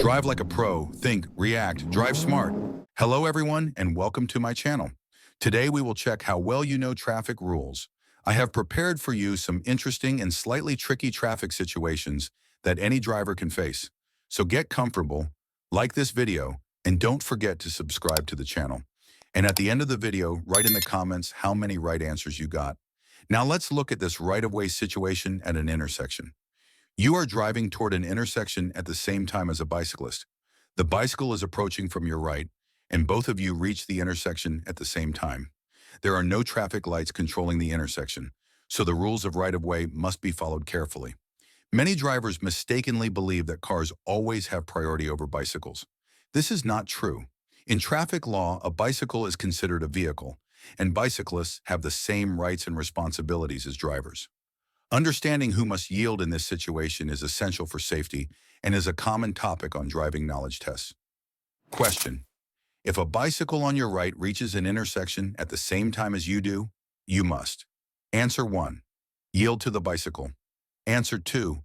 Drive like a pro, think, react, drive smart. Hello everyone and welcome to my channel. Today we will check how well you know traffic rules. I have prepared for you some interesting and slightly tricky traffic situations that any driver can face. So get comfortable, like this video, and don't forget to subscribe to the channel. And at the end of the video, write in the comments how many right answers you got. Now let's look at this right-of-way situation at an intersection. You are driving toward an intersection at the same time as a bicyclist. The bicycle is approaching from your right, and both of you reach the intersection at the same time. There are no traffic lights controlling the intersection, so the rules of right-of-way must be followed carefully. Many drivers mistakenly believe that cars always have priority over bicycles. This is not true. In traffic law, a bicycle is considered a vehicle, and bicyclists have the same rights and responsibilities as drivers. Understanding who must yield in this situation is essential for safety and is a common topic on driving knowledge tests. Question: if a bicycle on your right reaches an intersection at the same time as you do, you must. Answer 1. Yield to the bicycle. Answer 2.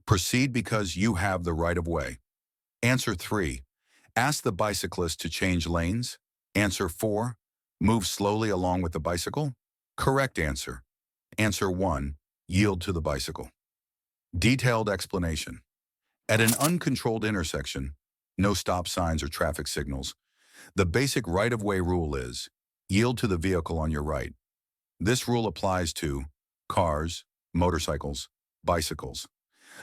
Proceed because you have the right of way. Answer 3. Ask the bicyclist to change lanes. Answer 4. Move slowly along with the bicycle. Correct answer. Answer 1. Yield to the bicycle. Detailed explanation. At an uncontrolled intersection, no stop signs or traffic signals, the basic right-of-way rule is yield to the vehicle on your right. This rule applies to cars, motorcycles, bicycles.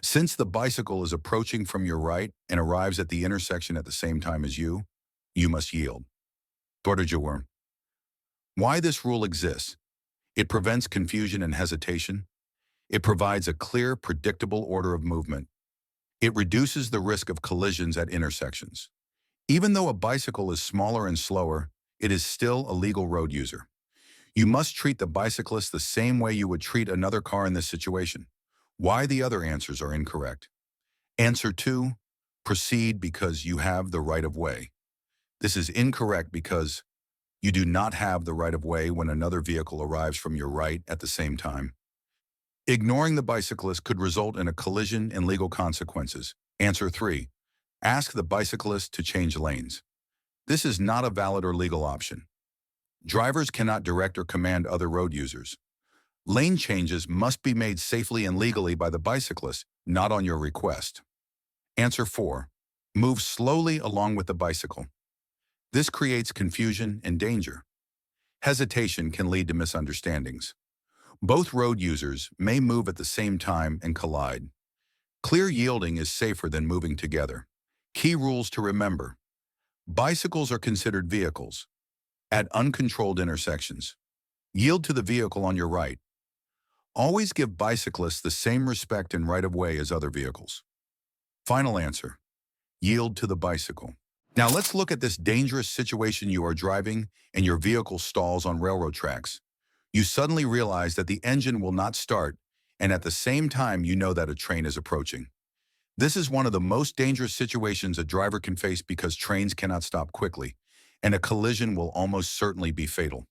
Since the bicycle is approaching from your right and arrives at the intersection at the same time as you must yield. Why this rule exists? It prevents confusion and hesitation. It provides a clear, predictable order of movement. It reduces the risk of collisions at intersections. Even though a bicycle is smaller and slower, it is still a legal road user. You must treat the bicyclist the same way you would treat another car in this situation. Why the other answers are incorrect. Answer 2. Proceed because you have the right of way. This is incorrect because you do not have the right of way when another vehicle arrives from your right at the same time. Ignoring the bicyclist could result in a collision and legal consequences. Answer 3. Ask the bicyclist to change lanes. This is not a valid or legal option. Drivers cannot direct or command other road users. Lane changes must be made safely and legally by the bicyclist, not on your request. Answer 4. Move slowly along with the bicycle. This creates confusion and danger. Hesitation can lead to misunderstandings. Both road users may move at the same time and collide. Clear yielding is safer than moving together. Key rules to remember. Bicycles are considered vehicles. At uncontrolled intersections, yield to the vehicle on your right. Always give bicyclists the same respect and right-of-way as other vehicles. Final answer. Yield to the bicycle. Now let's look at this dangerous situation. You are driving and your vehicle stalls on railroad tracks. You suddenly realize that the engine will not start, and at the same time you know that a train is approaching. This is one of the most dangerous situations a driver can face because trains cannot stop quickly, and a collision will almost certainly be fatal.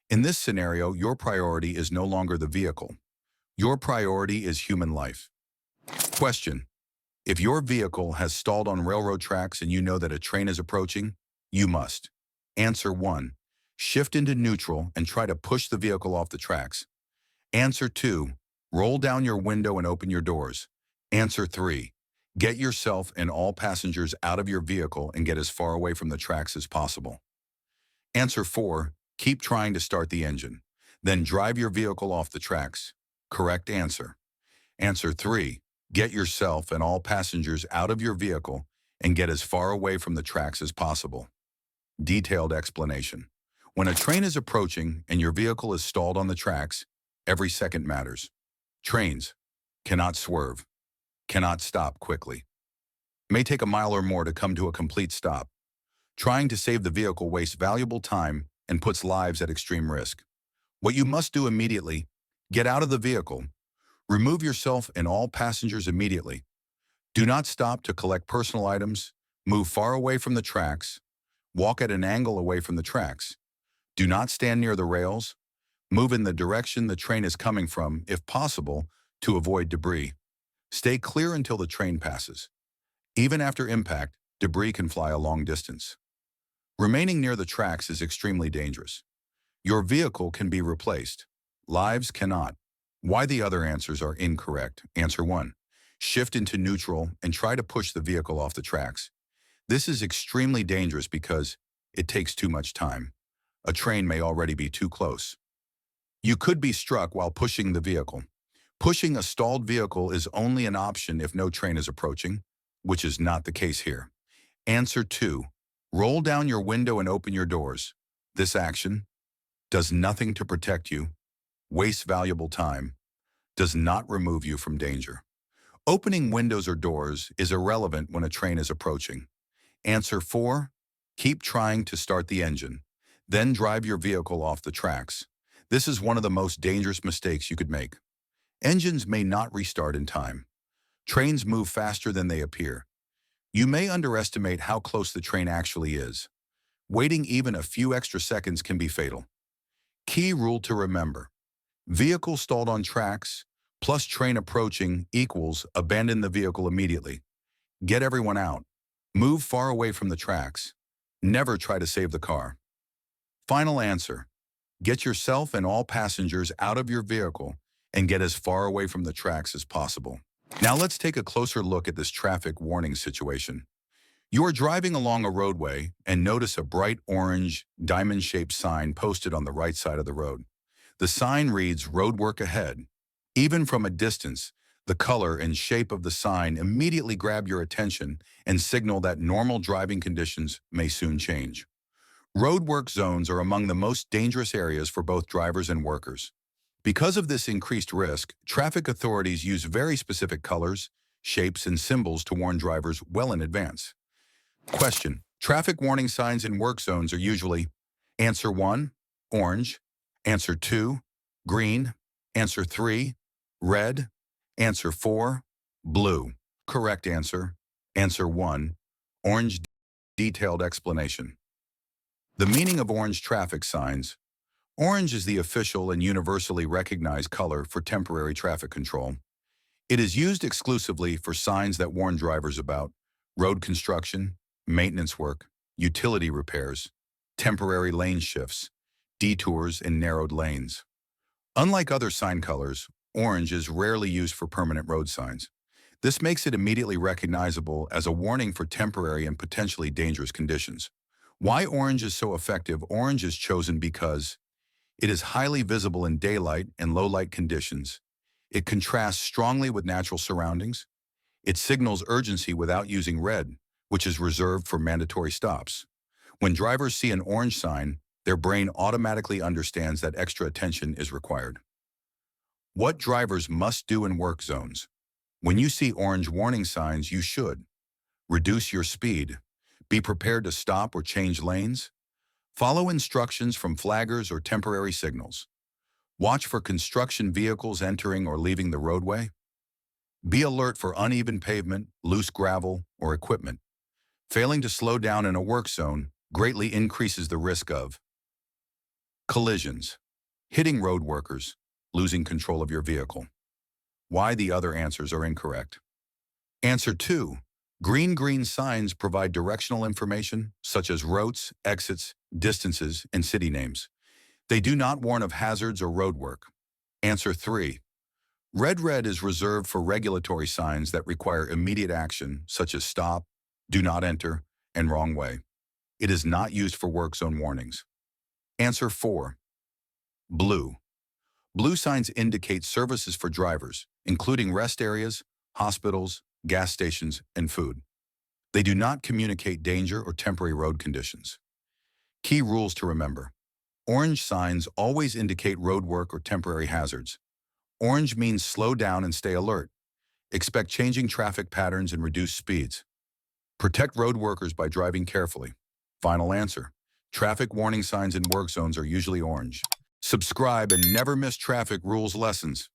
In this scenario, your priority is no longer the vehicle. Your priority is human life. Question: if your vehicle has stalled on railroad tracks and you know that a train is approaching, you must. Answer 1. Shift into neutral and try to push the vehicle off the tracks. Answer 2. Roll down your window and open your doors. Answer 3. Get yourself and all passengers out of your vehicle and get as far away from the tracks as possible. Answer 4. Keep trying to start the engine. Then drive your vehicle off the tracks. Correct answer. Answer 3. Get yourself and all passengers out of your vehicle and get as far away from the tracks as possible. Detailed explanation. When a train is approaching and your vehicle is stalled on the tracks, every second matters. Trains cannot swerve, cannot stop quickly. May take a mile or more to come to a complete stop. Trying to save the vehicle wastes valuable time and puts lives at extreme risk. What you must do immediately: get out of the vehicle. Remove yourself and all passengers immediately. Do not stop to collect personal items. Move far away from the tracks. Walk at an angle away from the tracks. Do not stand near the rails. Move in the direction the train is coming from, if possible, to avoid debris. Stay clear until the train passes. Even after impact, debris can fly a long distance. Remaining near the tracks is extremely dangerous. Your vehicle can be replaced. Lives cannot. Why the other answers are incorrect. Answer 1. Shift into neutral and try to push the vehicle off the tracks. This is extremely dangerous because it takes too much time. A train may already be too close. You could be struck while pushing the vehicle. Pushing a stalled vehicle is only an option if no train is approaching, which is not the case here. Answer 2. Roll down your window and open your doors. This action does nothing to protect you, wastes valuable time, does not remove you from danger. Opening windows or doors is irrelevant when a train is approaching. Answer 4. Keep trying to start the engine, then drive your vehicle off the tracks. This is one of the most dangerous mistakes you could make. Engines may not restart in time. Trains move faster than they appear. You may underestimate how close the train actually is. Waiting even a few extra seconds can be fatal. Key rule to remember: vehicle stalled on tracks plus train approaching equals abandon the vehicle immediately. Get everyone out. Move far away from the tracks. Never try to save the car. Final answer: get yourself and all passengers out of your vehicle and get as far away from the tracks as possible. Now let's take a closer look at this traffic warning situation. You are driving along a roadway and notice a bright orange, diamond-shaped sign posted on the right side of the road. The sign reads "Roadwork Ahead." Even from a distance, the color and shape of the sign immediately grab your attention and signal that normal driving conditions may soon change. Roadwork zones are among the most dangerous areas for both drivers and workers. Because of this increased risk, traffic authorities use very specific colors, shapes, and symbols to warn drivers well in advance. Question: traffic warning signs in work zones are usually: Answer 1, orange. Answer 2, green. Answer 3, red. Answer 4, blue. Correct answer: Answer 1, orange. Detailed explanation. The meaning of orange traffic signs. Orange is the official and universally recognized color for temporary traffic control. It is used exclusively for signs that warn drivers about road construction, maintenance work, utility repairs, temporary lane shifts, detours, and narrowed lanes. Unlike other sign colors, orange is rarely used for permanent road signs. This makes it immediately recognizable as a warning for temporary and potentially dangerous conditions. Why orange is so effective? Orange is chosen because it is highly visible in daylight and low-light conditions. It contrasts strongly with natural surroundings. It signals urgency without using red, which is reserved for mandatory stops. When drivers see an orange sign, their brain automatically understands that extra attention is required. What drivers must do in work zones. When you see orange warning signs, you should reduce your speed, be prepared to stop or change lanes, follow instructions from flaggers or temporary signals, watch for construction vehicles entering or leaving the roadway, be alert for uneven pavement, loose gravel, or equipment. Failing to slow down in a work zone greatly increases the risk of collisions, hitting road workers, losing control of your vehicle. Why the other answers are incorrect. Answer 2. Green signs provide directional information such as routes, exits, distances, and city names. They do not warn of hazards or road work. Answer 3. Red is reserved for regulatory signs that require immediate action such as stop, do not enter, and wrong way. It is not used for work zone warnings. Answer 4. Blue. Blue signs indicate services for drivers, including rest areas, hospitals, gas stations, and food. They do not communicate danger or temporary road conditions. Key rules to remember. Orange signs always indicate road work or temporary hazards. Orange means slow down and stay alert. Expect changing traffic patterns and reduce speeds. Protect road workers by driving carefully. Final answer. Traffic warning signs in work zones are usually orange. Subscribe and never miss traffic rules lessons.